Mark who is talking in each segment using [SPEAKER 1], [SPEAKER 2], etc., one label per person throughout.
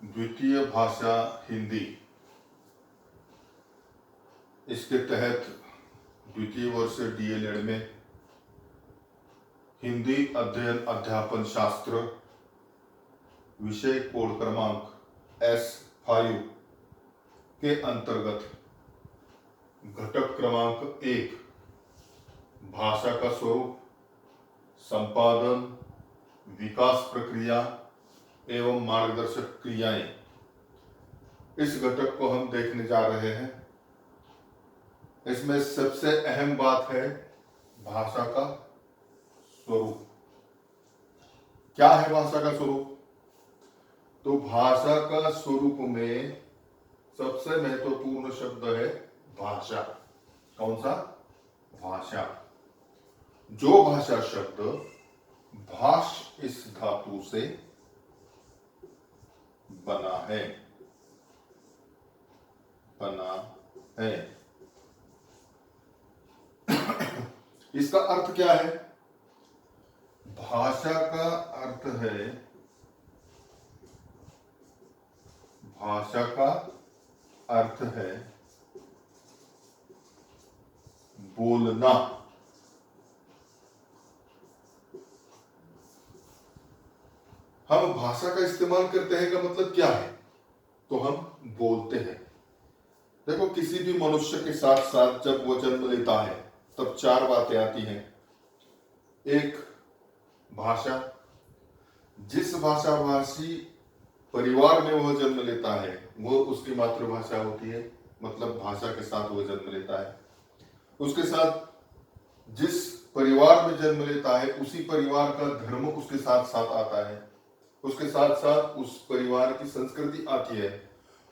[SPEAKER 1] द्वितीय भाषा हिंदी। इसके तहत द्वितीय वर्ष डीएलएड में हिंदी अध्ययन अध्यापन शास्त्र विषय कोड क्रमांक S5 के अंतर्गत घटक क्रमांक 1 भाषा का स्वरूप, संपादन, विकास प्रक्रिया एवं मार्गदर्शक क्रियाएं, इस घटक को हम देखने जा रहे हैं। इसमें सबसे अहम बात है भाषा का स्वरूप। क्या है भाषा का स्वरूप? तो भाषा का स्वरूप में सबसे महत्वपूर्ण शब्द है भाषा। कौन सा? भाषा। जो भाषा शब्द भाष इस धातु से बना है इसका अर्थ क्या है? भाषा का अर्थ है, भाषा का अर्थ है बोलना। हम भाषा का इस्तेमाल करते हैं का मतलब क्या है? तो हम बोलते हैं। देखो, किसी भी मनुष्य के साथ साथ जब वो जन्म लेता है तब 4 बातें आती हैं। एक, भाषा। जिस भाषाभाषी परिवार में वह जन्म लेता है वो उसकी मातृभाषा होती है, मतलब भाषा के साथ वह जन्म लेता है। उसके साथ जिस परिवार में जन्म लेता है उसी परिवार का धर्म उसके साथ साथ आता है, उसके साथ साथ उस परिवार की संस्कृति आती है,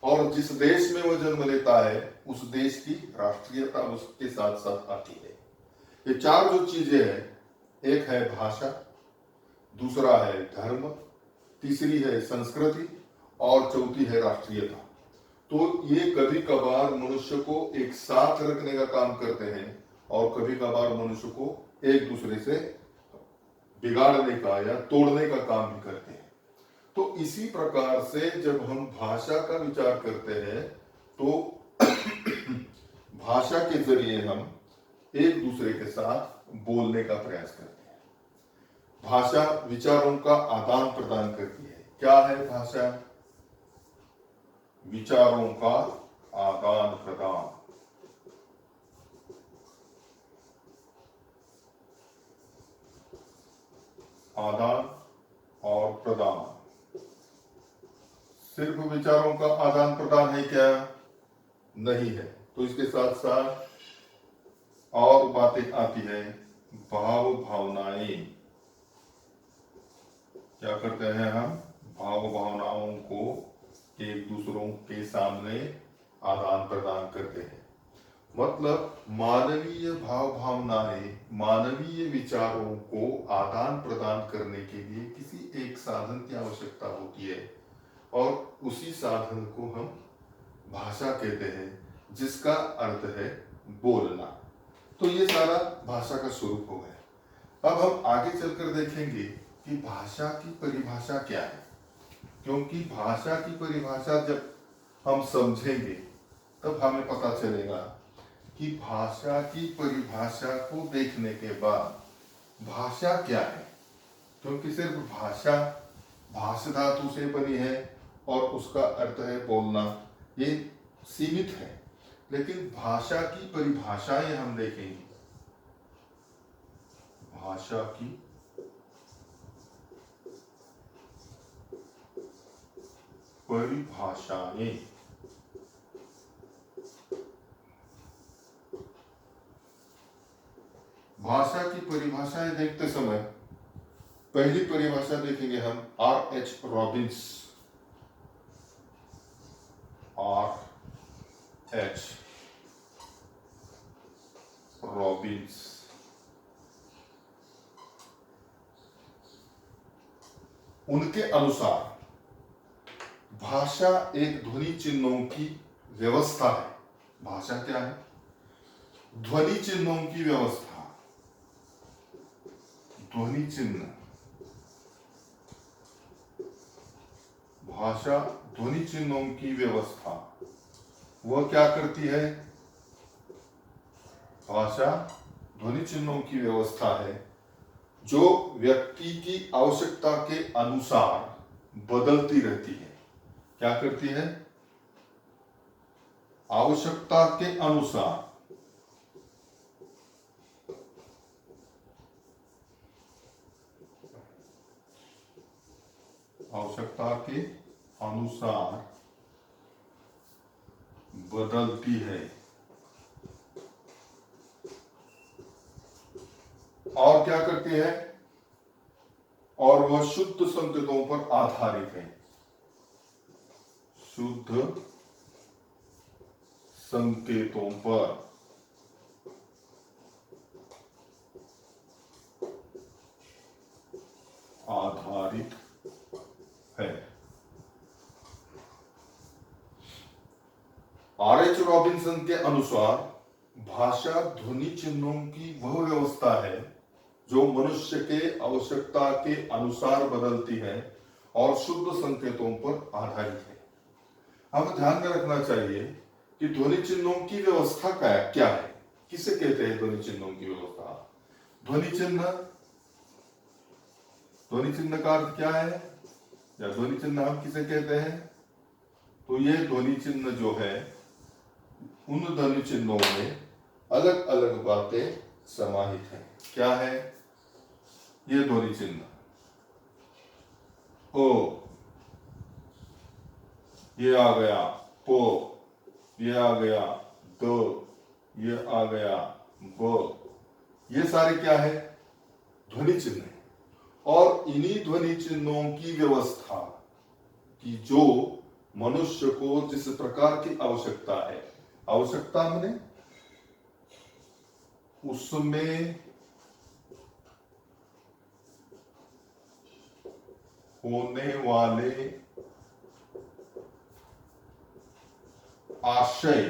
[SPEAKER 1] और जिस देश में वह जन्म लेता है उस देश की राष्ट्रीयता उसके साथ साथ आती है। ये 4 जो चीजें हैं, एक है भाषा, दूसरा है धर्म, तीसरी है संस्कृति और चौथी है राष्ट्रीयता। तो ये कभी कभार मनुष्य को एक साथ रखने का काम करते हैं और कभी कभार मनुष्य को एक दूसरे से बिगाड़ने का या तोड़ने का काम भी करते हैं। तो इसी प्रकार से जब हम भाषा का विचार करते हैं तो भाषा के जरिए हम एक दूसरे के साथ बोलने का प्रयास करते हैं। भाषा विचारों का आदान प्रदान करती है। क्या है भाषा? विचारों का आदान प्रदान। आदान और प्रदान। सिर्फ विचारों का आदान प्रदान है क्या? नहीं है। तो इसके साथ साथ और बातें आती है। भाव भावनाएं। क्या करते हैं हम? भाव भावनाओं को एक दूसरों के सामने आदान प्रदान करते हैं। मतलब मानवीय भाव भावनाएं, मानवीय विचारों को आदान प्रदान करने के लिए किसी एक साधन की आवश्यकता होती है और उसी साधन को हम भाषा कहते हैं, जिसका अर्थ है बोलना। तो ये सारा भाषा का स्वरूप हो गया। अब हम आगे चलकर देखेंगे कि भाषा की परिभाषा क्या है, क्योंकि भाषा की परिभाषा जब हम समझेंगे तब हमें पता चलेगा कि भाषा की परिभाषा को देखने के बाद भाषा क्या है। क्योंकि सिर्फ भाषा भाष धातु से बनी है और उसका अर्थ है बोलना, ये सीमित है। लेकिन भाषा की परिभाषाएं हम देखेंगे। भाषा की परिभाषाएं। भाषा की परिभाषाएं देखते समय पहली परिभाषा देखेंगे हम R.H. रॉबिन्स। R.H. रॉबिन्स। उनके अनुसार भाषा एक ध्वनि चिन्हों की व्यवस्था है। भाषा क्या है? ध्वनि चिन्हों की व्यवस्था। ध्वनि चिन्ह। भाषा ध्वनि चिन्हों की व्यवस्था, वह क्या करती है? भाषा ध्वनि चिन्हों की व्यवस्था है जो व्यक्ति की आवश्यकता के अनुसार बदलती रहती है। क्या करती है? आवश्यकता के अनुसार बदलती है और क्या करती है? और वह शुद्ध संकेतों पर आधारित है। शुद्ध संकेतों पर आधारित है। आर.एच. रॉबिन्सन के अनुसार भाषा ध्वनि चिन्हों की वह व्यवस्था है जो मनुष्य के आवश्यकता के अनुसार बदलती है और शुद्ध संकेतों पर आधारित है। हमें ध्यान में रखना चाहिए कि ध्वनि चिन्हों की व्यवस्था क्या है? किसे कहते हैं ध्वनि चिन्हों की व्यवस्था? ध्वनि चिन्ह का अर्थ क्या है, या ध्वनि चिन्ह हम किसे कहते हैं? तो ये ध्वनि चिन्ह जो है, उन ध्वनि चिन्हों में अलग अलग बातें समाहित हैं। क्या है ये ध्वनि चिन्ह? ओ, ये आ गया पो, ये आ गया दो, ये आ गया ब, ये सारे क्या है? ध्वनि चिन्ह है। और इन्हीं ध्वनि चिन्हों की व्यवस्था की जो मनुष्य को जिस प्रकार की आवश्यकता है, आवश्यकता माने उसमें होने वाले आशय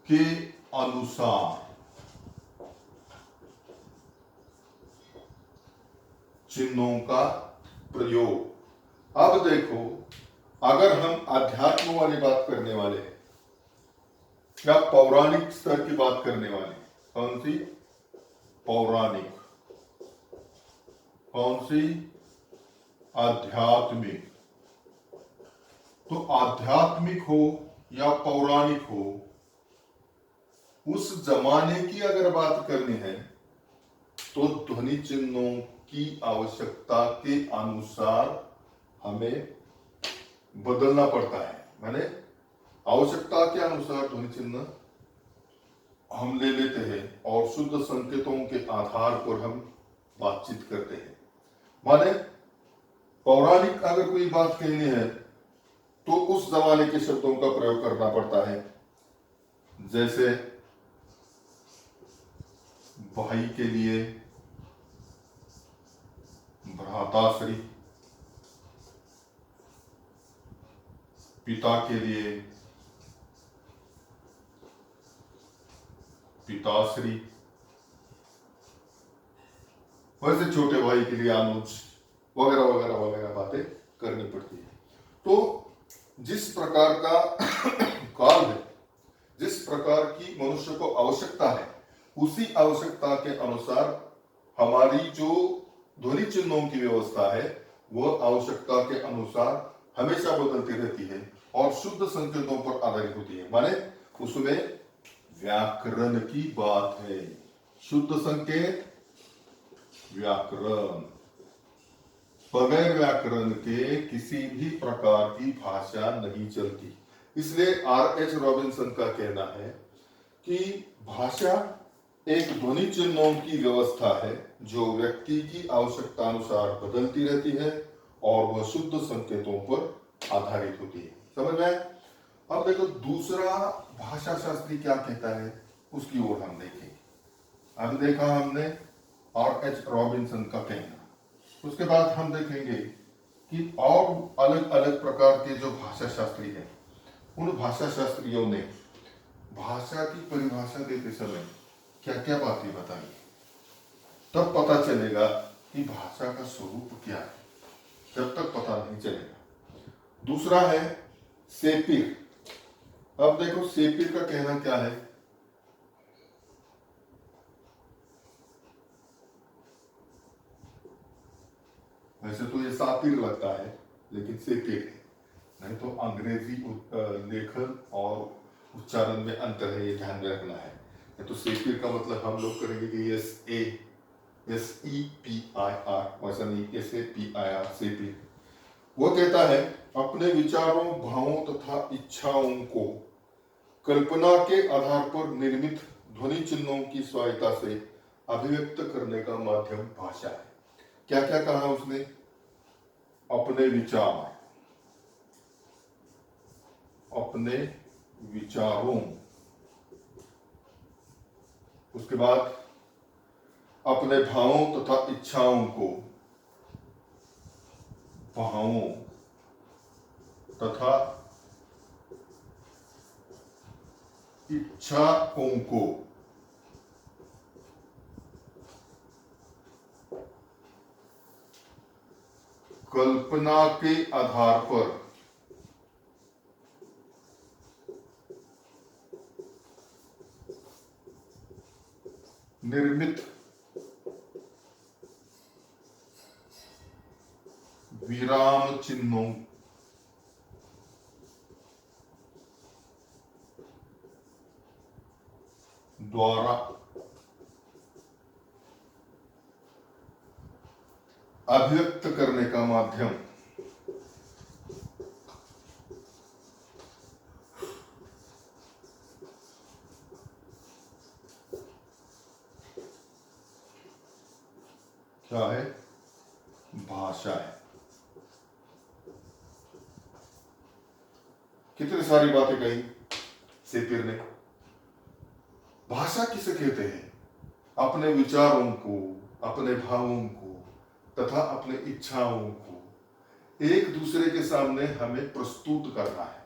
[SPEAKER 1] के अनुसार चिन्हों का प्रयोग। अब देखो, अगर हम अध्यात्म वाली बात करने वाले हैं या पौराणिक स्तर की बात करने वाले, कौन सी? पौराणिक, कौन सी? आध्यात्मिक। तो आध्यात्मिक हो या पौराणिक हो, उस जमाने की अगर बात करनी है तो ध्वनि चिन्हों की आवश्यकता के अनुसार हमें बदलना पड़ता है। माने आवश्यकता के अनुसार ध्वनि चिन्ह हम ले लेते हैं और शुद्ध संकेतों के आधार पर हम बातचीत करते हैं। माने पौराणिक अगर कोई बात कहनी है तो उस जमाने के शब्दों का प्रयोग करना पड़ता है। जैसे भाई के लिए भ्राताश्री, पिता के लिए पिताश्री, वैसे छोटे भाई के लिए अनुज, वगैरह वगैरह वगैरह बातें करनी पड़ती है। तो जिस प्रकार का काल है, जिस प्रकार की मनुष्य को आवश्यकता है, उसी आवश्यकता के अनुसार हमारी जो ध्वनि चिन्हों की व्यवस्था है वह आवश्यकता के अनुसार हमेशा बदलती रहती है और शुद्ध संकेतों पर आधारित होती है। माने उसमें व्याकरण की बात है। शुद्ध संकेत, व्याकरण। बगैर व्याकरण के किसी भी प्रकार की भाषा नहीं चलती। इसलिए आर.एच. रॉबिन्सन का कहना है कि भाषा एक ध्वनि चिन्हों की व्यवस्था है जो व्यक्ति की आवश्यकता अनुसार बदलती रहती है और वह शुद्ध संकेतों पर आधारित होती है। समझ में? अब देखो दूसरा भाषा शास्त्री क्या कहता है, उसकी ओर हम देखेंगे। अब देखा हमने आर.एच. रॉबिन्सन का कहना, उसके बाद हम देखेंगे कि और अलग अलग प्रकार के जो भाषा शास्त्री हैं, उन भाषा शास्त्रियों ने भाषा की परिभाषा देते समय क्या क्या बातें बताई। तब पता चलेगा कि भाषा का स्वरूप क्या है। जब तक पता नहीं चलेगा। दूसरा है सेपिर। अब देखो सेपिर का कहना क्या है। वैसे तो ये सापिर लगता है लेकिन सेपिर है, नहीं तो अंग्रेजी लेखन और उच्चारण में अंतर है, ये ध्यान में रखना है। नहीं तो सेपिर का मतलब हम लोग करेंगे कि SEPIR, वैसा नहीं, SAPIR, सेपिर। वो कहता है अपने विचारों, भावों तथा इच्छाओं को कल्पना के आधार पर निर्मित ध्वनि चिन्हों की सहायता से अभिव्यक्त करने का माध्यम भाषा है। क्या क्या कहा उसने? अपने विचार, अपने विचारों, उसके बाद अपने भावों तथा इच्छाओं को, भावों तथा इच्छाओं को कल्पना के आधार पर निर्मित विराम चिन्हों द्वारा अभिव्यक्त करने का माध्यम क्या है? भाषा है। कितनी सारी बातें कही सेपिर ने। भाषा किसे कहते हैं? अपने विचारों को, अपने भावों को तथा अपने इच्छाओं को एक दूसरे के सामने हमें प्रस्तुत करना है।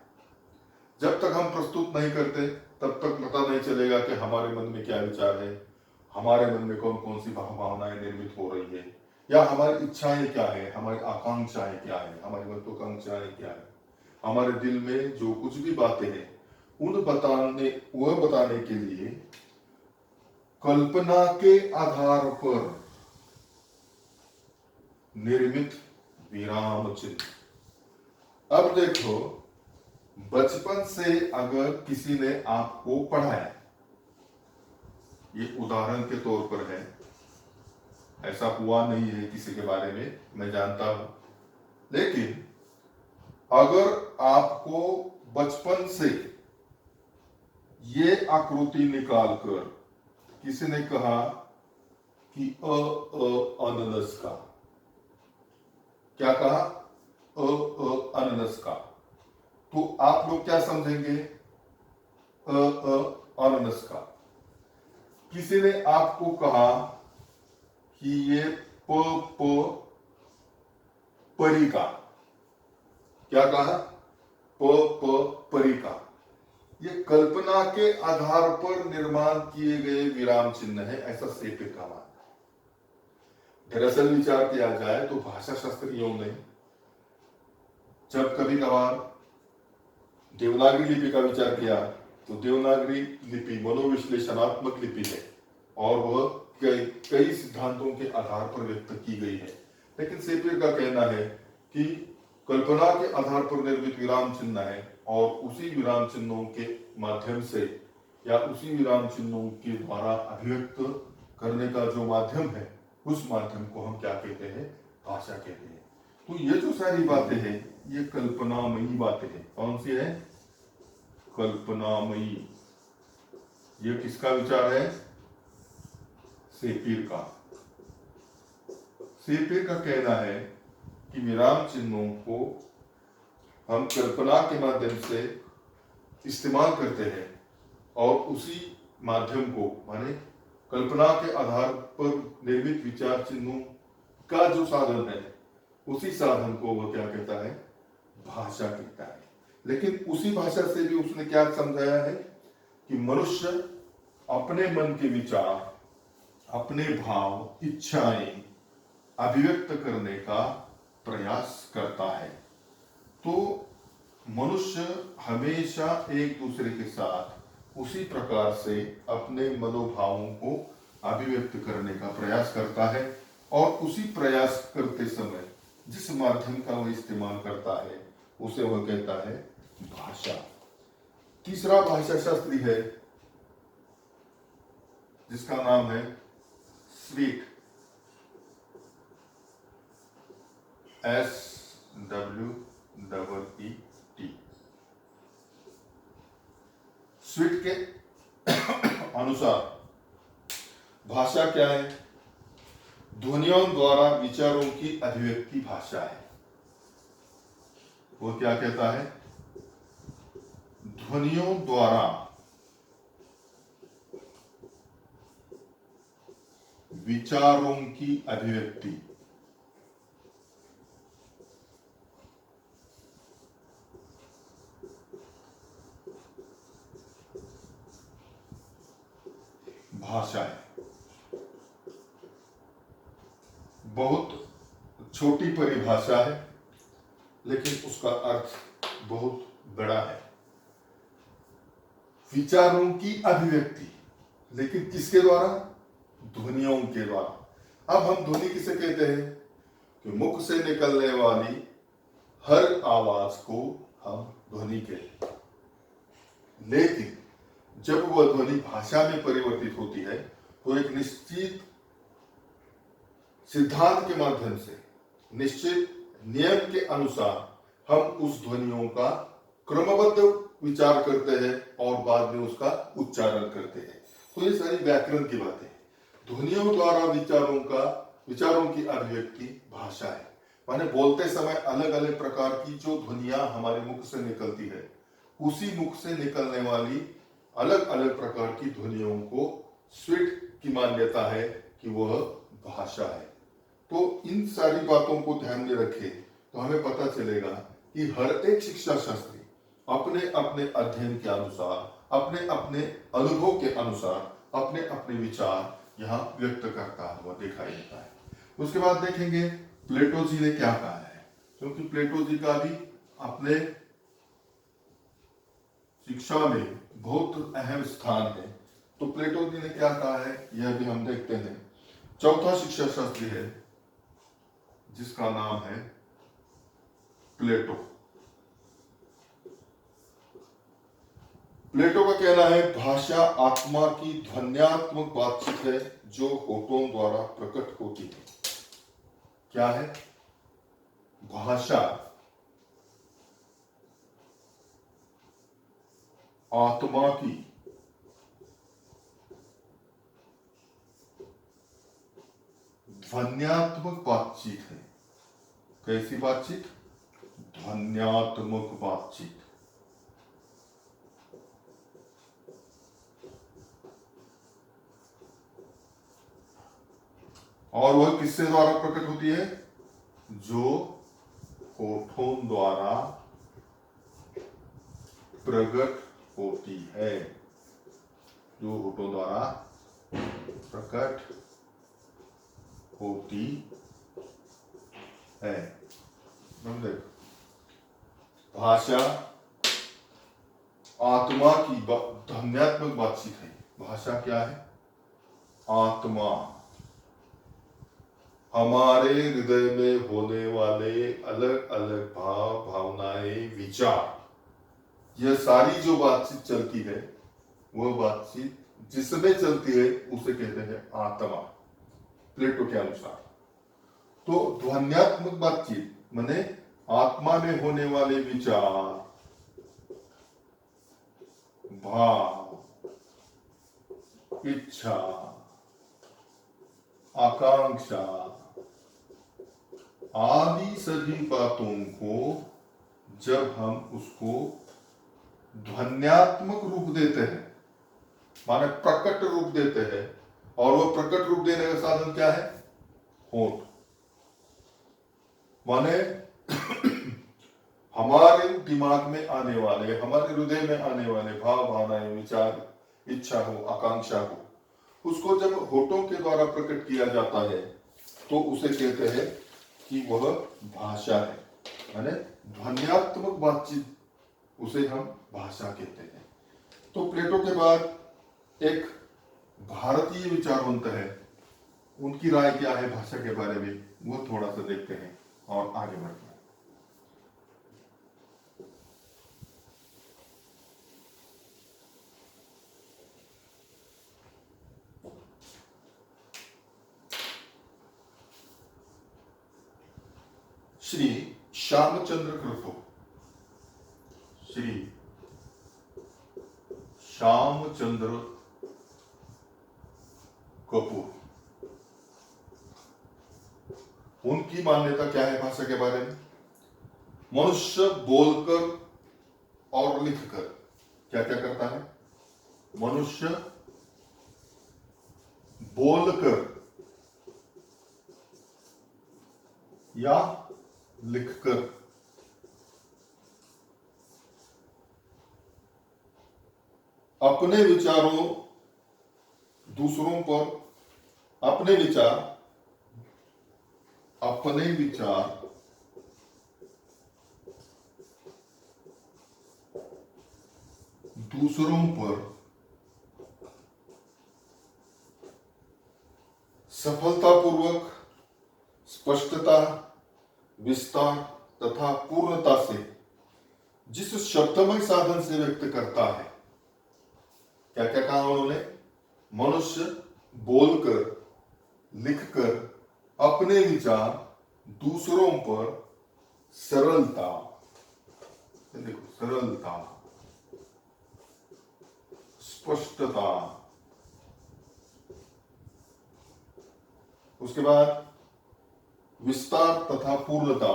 [SPEAKER 1] जब तक हम प्रस्तुत नहीं करते तब तक पता नहीं चलेगा कि हमारे मन में क्या विचार है, हमारे मन में कौन कौन सी भावनाएं निर्मित हो रही है, या हमारी इच्छाएं क्या है, हमारी आकांक्षाएं क्या है, हमारी महत्वाकांक्षाएं क्या है, हमारे दिल में जो कुछ भी बातें हैं वह बताने के लिए कल्पना के आधार पर निर्मित विराम चिन्ह। अब देखो, बचपन से अगर किसी ने आपको पढ़ाया, ये उदाहरण के तौर पर है, ऐसा हुआ नहीं है किसी के बारे में, मैं जानता हूं, लेकिन अगर आपको बचपन से ये आकृति निकालकर किसी ने कहा कि अनानस का, क्या कहा? अनानस का, तो आप लोग क्या समझेंगे? अनानस का। किसी ने आपको कहा कि ये परी का, क्या कहा? परी का। ये कल्पना के आधार पर निर्माण किए गए विराम चिन्ह है, ऐसा सेपिर का मानना है। दरअसल विचार किया जाए तो भाषा शास्त्रियों ने जब कभी कभार देवनागरी लिपि का विचार किया तो देवनागरी लिपि मनोविश्लेषणात्मक लिपि है और वह कई सिद्धांतों के आधार पर व्यक्त की गई है। लेकिन सेपिर का कहना है कि कल्पना के आधार पर निर्मित विराम चिन्ह है और उसी विराम चिन्हों के माध्यम से या उसी विराम चिन्हों के द्वारा अभिव्यक्त करने का जो माध्यम है, उस माध्यम को हम क्या कहते हैं? भाषा कहते हैं। तो ये जो सारी बातें हैं ये कल्पनामयी बातें हैं। कौन सी है? कल्पनामयी। ये किसका विचार है? सेपिर का। सेपिर का कहना है कि विराम चिन्हों को हम कल्पना के माध्यम से इस्तेमाल करते हैं और उसी माध्यम को, माने कल्पना के आधार पर निर्मित विचार चिन्हों का जो साधन है, उसी साधन को वह क्या कहता है? भाषा कहता है। लेकिन उसी भाषा से भी उसने क्या समझाया है कि मनुष्य अपने मन के विचार, अपने भाव, इच्छाएं अभिव्यक्त करने का प्रयास करता है। तो मनुष्य हमेशा एक दूसरे के साथ उसी प्रकार से अपने मनोभावों को अभिव्यक्त करने का प्रयास करता है, और उसी प्रयास करते समय जिस माध्यम का वह इस्तेमाल करता है उसे वह कहता है भाषा। तीसरा भाषा शास्त्री है जिसका नाम है स्वीट, SWEET। स्वीट के अनुसार भाषा क्या है? ध्वनियों द्वारा विचारों की अभिव्यक्ति भाषा है। वो क्या कहता है? ध्वनियों द्वारा विचारों की अभिव्यक्ति भाषा है। बहुत छोटी परिभाषा है, लेकिन उसका अर्थ बहुत बड़ा है। विचारों की अभिव्यक्ति, लेकिन किसके द्वारा? ध्वनियों के द्वारा। अब हम ध्वनि किसे कहते हैं? कि मुख से निकलने वाली हर आवाज को हम ध्वनि कहते हैं। लेकिन जब वह ध्वनि भाषा में परिवर्तित होती है तो एक निश्चित सिद्धांत के माध्यम से, निश्चित नियम के अनुसार हम उस ध्वनियों का क्रमबद्ध विचार करते हैं और बाद में उसका उच्चारण करते हैं। तो ये सारी व्याकरण की बातें हैं। ध्वनियों द्वारा विचारों की अभिव्यक्ति भाषा है। माने बोलते समय अलग अलग प्रकार की जो ध्वनियां हमारे मुख से निकलती है, उसी मुख से निकलने वाली अलग अलग प्रकार की ध्वनियों को स्वीट की मान्यता है कि वह भाषा है। तो इन सारी बातों को ध्यान में रखें तो हमें पता चलेगा कि हर एक शिक्षा शास्त्री अपने अपने अध्ययन के अनुसार, अपने अपने अनुभव के अनुसार अपने अपने विचार यहाँ व्यक्त करता हुआ दिखाई देता है। उसके बाद देखेंगे प्लेटो जी ने क्या कहा है, क्योंकि प्लेटो जी का भी अपने शिक्षा में बहुत अहम स्थान है। तो प्लेटो जी ने क्या कहा है यह भी हम देखते हैं। चौथा शिक्षा शास्त्री है जिसका नाम है प्लेटो। प्लेटो का कहना है भाषा आत्मा की ध्वन्यात्मक बातचीत है जो होठों द्वारा प्रकट होती है। क्या है? भाषा आत्मा की ध्वन्यात्मक बातचीत है। कैसी बातचीत? ध्वन्यात्मक बातचीत। और वह किससे द्वारा प्रकट होती है? जो होठों द्वारा प्रकट होती है, जो होठों द्वारा प्रकट होती है। भाषा आत्मा की ध्वन्यात्मक बातचीत है। भाषा क्या है? आत्मा, हमारे हृदय में होने वाले अलग अलग भाव, भावनाएं, विचार, यह सारी जो बातचीत चलती है वह बातचीत जिसमें चलती है उसे कहते हैं आत्मा, प्लेटो के अनुसार। तो ध्वन्यात्मक बातचीत माने आत्मा में होने वाले विचार, भाव, इच्छा, आकांक्षा आदि सभी बातों को जब हम उसको ध्वन्यात्मक रूप देते हैं, माने प्रकट रूप देते हैं, और वो प्रकट रूप देने का साधन क्या है? होठ। माने हमारे दिमाग में आने वाले, हमारे हृदय में आने वाले भाव, भावनाएं, विचार, इच्छा हो, आकांक्षा हो, उसको जब होठों के द्वारा प्रकट किया जाता है तो उसे कहते हैं कि वह भाषा है, यानी ध्वन्यात्मक बातचीत, उसे हम भाषा कहते हैं। तो प्लेटो के बाद एक भारतीय विचारवंत है, उनकी राय क्या है भाषा के बारे में, वो थोड़ा सा देखते हैं और आगे बढ़ते हैं। श्री श्यामचंद्र कृतो, श्री श्यामचंद्र कपूर, उनकी मान्यता क्या है भाषा के बारे में? मनुष्य बोलकर और लिखकर क्या क्या करता है? मनुष्य बोलकर या लिखकर अपने विचारों दूसरों पर, अपने विचार दूसरों पर सफलतापूर्वक, स्पष्टता, विस्तार तथा पूर्णता से जिस शब्दमय साधन से व्यक्त करता है। क्या क्या कहा उन्होंने? मनुष्य बोलकर, लिखकर अपने विचार दूसरों पर सरलता, देखो सरलता, स्पष्टता, उसके बाद विस्तार तथा पूर्णता,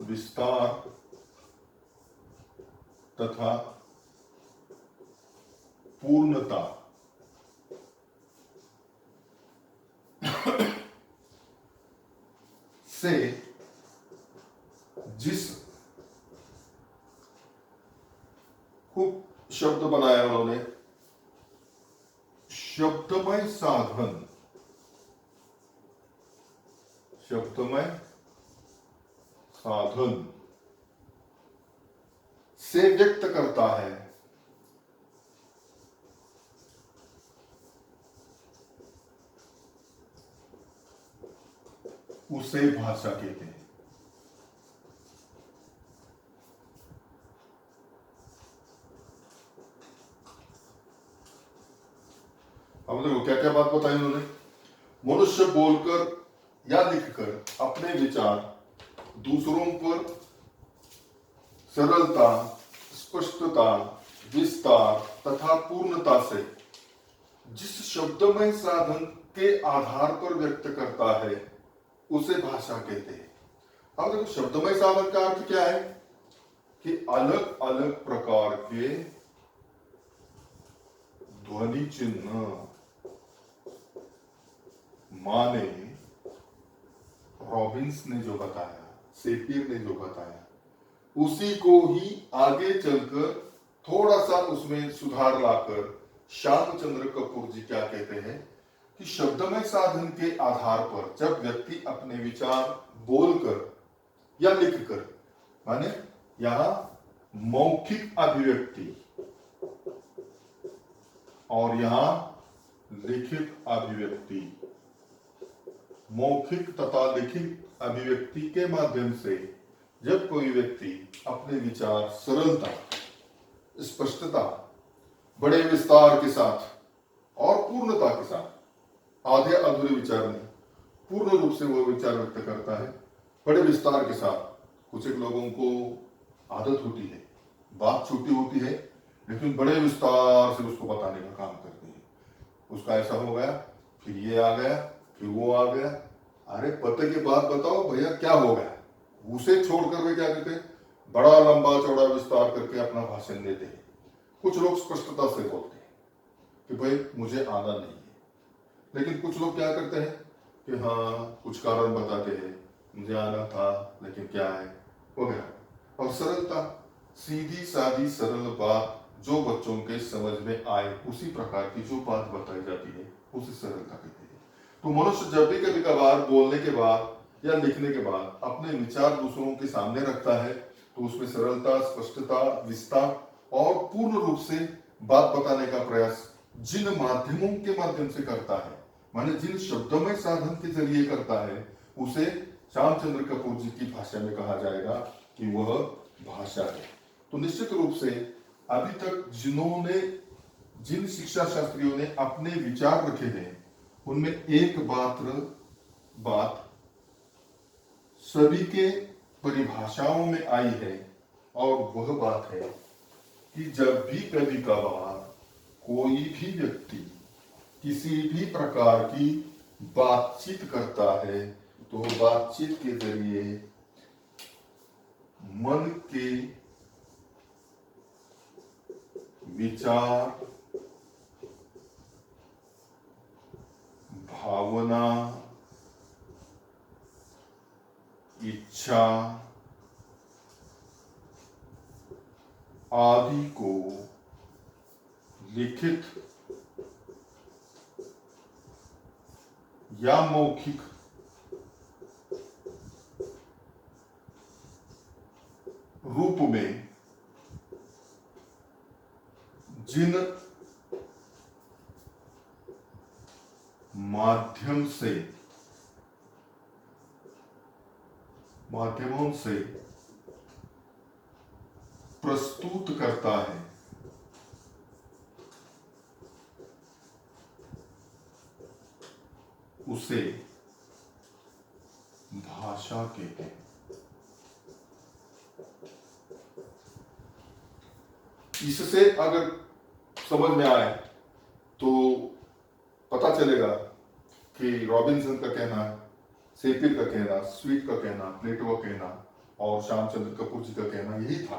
[SPEAKER 1] विस्तार तथा पूर्णता से जिस, खूब शब्द बनाया उन्होंने, शब्दमय साधन, शब्दमय साधन से व्यक्त करता है, उसे भाषा कहते हैं। अब देखो क्या क्या बात बताई उन्होंने। मनुष्य बोलकर या लिखकर अपने विचार दूसरों पर सरलता, स्पष्टता, विस्तार तथा पूर्णता से जिस शब्दमय साधन के आधार पर व्यक्त करता है, उसे भाषा कहते हैं। अब देखो शब्दमय साधन का अर्थ क्या है कि अलग अलग प्रकार के ध्वनि चिन्ह माने रॉबिन्स ने जो बताया, शेक्सपियर ने जो बताया, उसी को ही आगे चलकर थोड़ा सा उसमें सुधार लाकर श्यामचंद्र कपूर जी क्या कहते हैं कि शब्दमय साधन के आधार पर जब व्यक्ति अपने विचार बोलकर या लिखकर, माने यहां मौखिक अभिव्यक्ति और यहां लिखित अभिव्यक्ति, मौखिक तथा लिखित अभिव्यक्ति के माध्यम से जब कोई व्यक्ति अपने विचार सरलता, स्पष्टता, बड़े विस्तार के साथ और पूर्णता के साथ, आधे अधूरे विचार नहीं, पूर्ण रूप से वो विचार व्यक्त करता है, बड़े विस्तार के साथ। कुछ एक लोगों को आदत होती है, बात छोटी होती है लेकिन बड़े विस्तार से उसको बताने का काम करते हैं। उसका ऐसा हो गया, फिर ये आ गया, फिर वो आ गया, अरे पते की बात बताओ भैया क्या हो गया। उसे छोड़कर वे क्या कहते हैं, बड़ा लंबा चौड़ा विस्तार करके अपना भाषण देते हैं। कुछ लोग स्पष्टता से बोलते हैं कि भाई मुझे आना नहीं है, लेकिन कुछ लोग क्या करते हैं कि हाँ कुछ कारण बताते हैं, मुझे आना था लेकिन क्या है वगैरह। और सरलता, सीधी सादी सरल बात जो बच्चों के समझ में आए, उसी प्रकार की जो बात बताई जाती है उसे सरलता कहते हैं। तो मनुष्य जब भी कभी कभार बोलने के बाद या लिखने के बाद अपने विचार दूसरों के सामने रखता है तो उसमें सरलता, स्पष्टता, विस्तार और पूर्ण रूप से बात बताने का प्रयास जिन माध्यमों के माध्यम से करता है, माने जिन शब्दमय साधन के जरिए करता है, उसे श्यामचंद्र कपूर जी की भाषा में कहा जाएगा कि वह भाषा है। तो निश्चित रूप से अभी तक जिन शिक्षा शास्त्रियों ने अपने विचार रखे हैं उनमें एक बात सभी के परिभाषाओं में आई है, और वह बात है कि जब भी कभी कभार कोई भी व्यक्ति किसी भी प्रकार की बातचीत करता है तो बातचीत के जरिए मन के विचार, भावना, इच्छा आदि को लिखित या मौखिक रूप में जिन माध्यमों से प्रस्तुत करता है उसे भाषा कहते हैं। इससे अगर समझ में आए तो पता चलेगा कि रॉबिन्सन का कहना, शेक्सपियर का कहना, स्वीट का कहना, प्लेटो का कहना और श्यामचंद्र कपूर जी का कहना यही था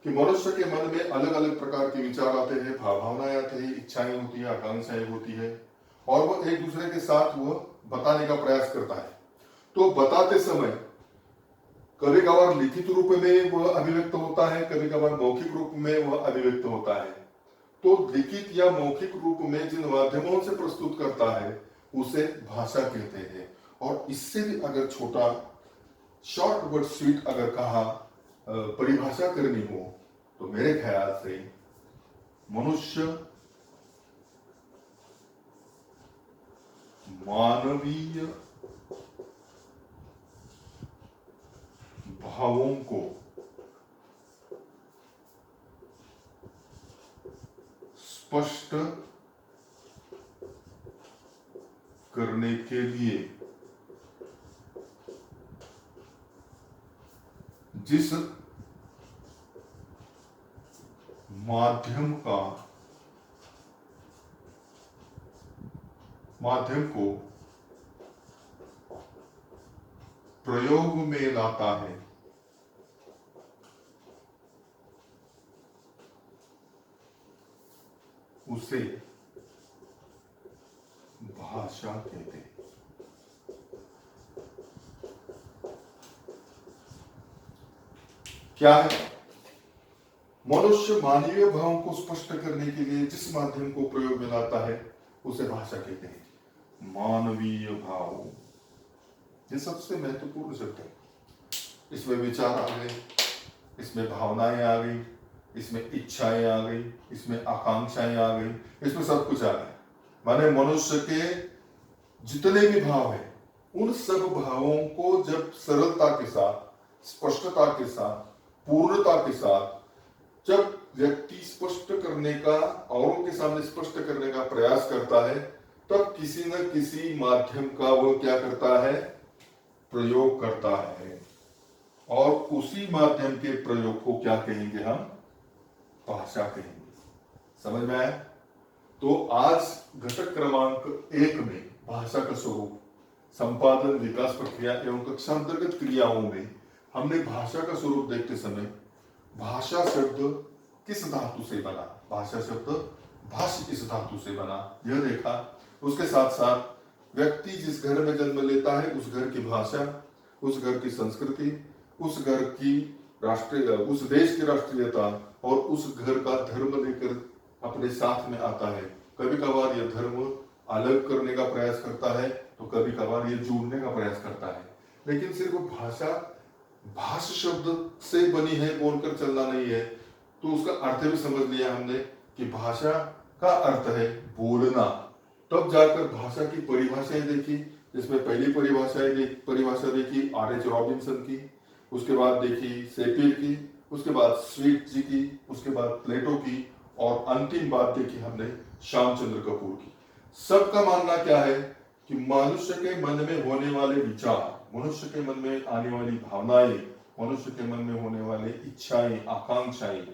[SPEAKER 1] कि मनुष्य के मन में अलग अलग प्रकार के विचार आते हैं, भावनाएं आती है, इच्छाएं होती है, आकांक्षाएं होती है, और वह एक दूसरे के साथ वह बताने का प्रयास करता है। तो बताते समय कभी कभार लिखित रूप में वह अभिव्यक्त होता है, कभी कभार मौखिक रूप में वह अभिव्यक्त होता है। तो लिखित या मौखिक रूप में जिन माध्यमों से प्रस्तुत करता है उसे भाषा कहते हैं। और इससे भी अगर छोटा शॉर्ट वर्ड स्वीट अगर कहा परिभाषा करनी हो तो मेरे ख्याल से मनुष्य मानवीय भावों को स्पष्ट करने के लिए जिस माध्यम को प्रयोग में लाता है उसे भाषा कहते हैं। क्या है? मनुष्य मानवीय भावों को स्पष्ट करने के लिए जिस माध्यम को प्रयोग में लाता है उसे भाषा कहते हैं। मानवीय भाव ये सबसे महत्वपूर्ण शब्द है। इसमें विचार आ गए, इसमें भावनाएं आ गई, इसमें इच्छाएं आ गई, इसमें आकांक्षाएं आ गई, इसमें सब कुछ आ गया। माने मनुष्य के जितने भी भाव हैं उन सब भावों को जब सरलता के साथ, स्पष्टता के साथ, पूर्णता के साथ जब व्यक्ति स्पष्ट करने का, औरों के सामने स्पष्ट करने का प्रयास करता है, तब किसी न किसी माध्यम का वो क्या करता है? प्रयोग करता है। और उसी माध्यम के प्रयोग को क्या कहेंगे हम? भाषा कहेंगे। समझ में आया? तो आज घटक क्रमांक 1 में भाषा का स्वरूप, संपादन, विकास प्रक्रिया एवं कक्षांतर्गत क्रियाओं में हमने भाषा का स्वरूप देखते समय भाषा शब्द किस धातु से बना, भाषा शब्द भाष्य इस धातु से बना यह देखा। उसके साथ साथ व्यक्ति जिस घर में जन्म लेता है उस घर की भाषा, उस घर की संस्कृति, उस घर की उस देश की राष्ट्रीयता और उस घर का धर्म लेकर अपने साथ में आता है। कभी कभार यह धर्म अलग करने का प्रयास करता है, तो कभी कभार ये जोड़ने का प्रयास करता है। लेकिन सिर्फ भाषा भाष शब्द से बनी है बोलकर चलना नहीं है। तो उसका अर्थ भी समझ लिया हमने कि भाषा का अर्थ है बोलना। तब जाकर भाषा की परिभाषाएं देखी, जिसमें पहली परिभाषा देखी आर.एच. रॉबिन्सन की, उसके बाद देखी सेपियर की, उसके बाद स्वीट जी की, उसके बाद प्लेटो की, और अंतिम बात देखी हमने श्यामचंद्र कपूर की। सबका मानना क्या है कि मनुष्य के मन में होने वाले विचार, मनुष्य के मन में आने वाली भावनाएं, मनुष्य के मन में होने वाले इच्छाएं, आकांक्षाएं,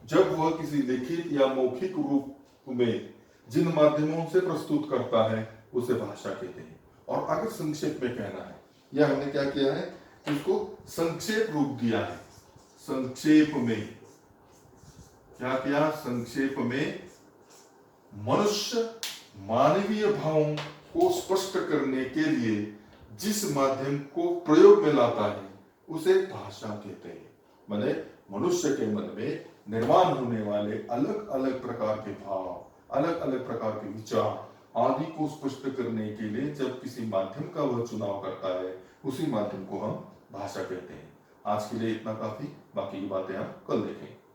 [SPEAKER 1] जब वह किसी लिखित या मौखिक रूप में जिन माध्यमों से प्रस्तुत करता है उसे भाषा कहते हैं। और अगर संक्षेप में कहना है, यह हमने क्या किया है, इसको संक्षेप रूप दिया है। संक्षेप में क्या किया, संक्षेप में मनुष्य मानवीय भावों को स्पष्ट करने के लिए जिस माध्यम को प्रयोग में लाता है उसे भाषा कहते हैं। माने मनुष्य के मन में निर्माण होने वाले अलग अलग प्रकार के भाव, अलग अलग प्रकार के विचार आदि को स्पष्ट करने के लिए जब किसी माध्यम का वह चुनाव करता है, उसी माध्यम को हम भाषा कहते हैं। आज के लिए इतना काफी, बाकी की बातें हम कल देखेंगे।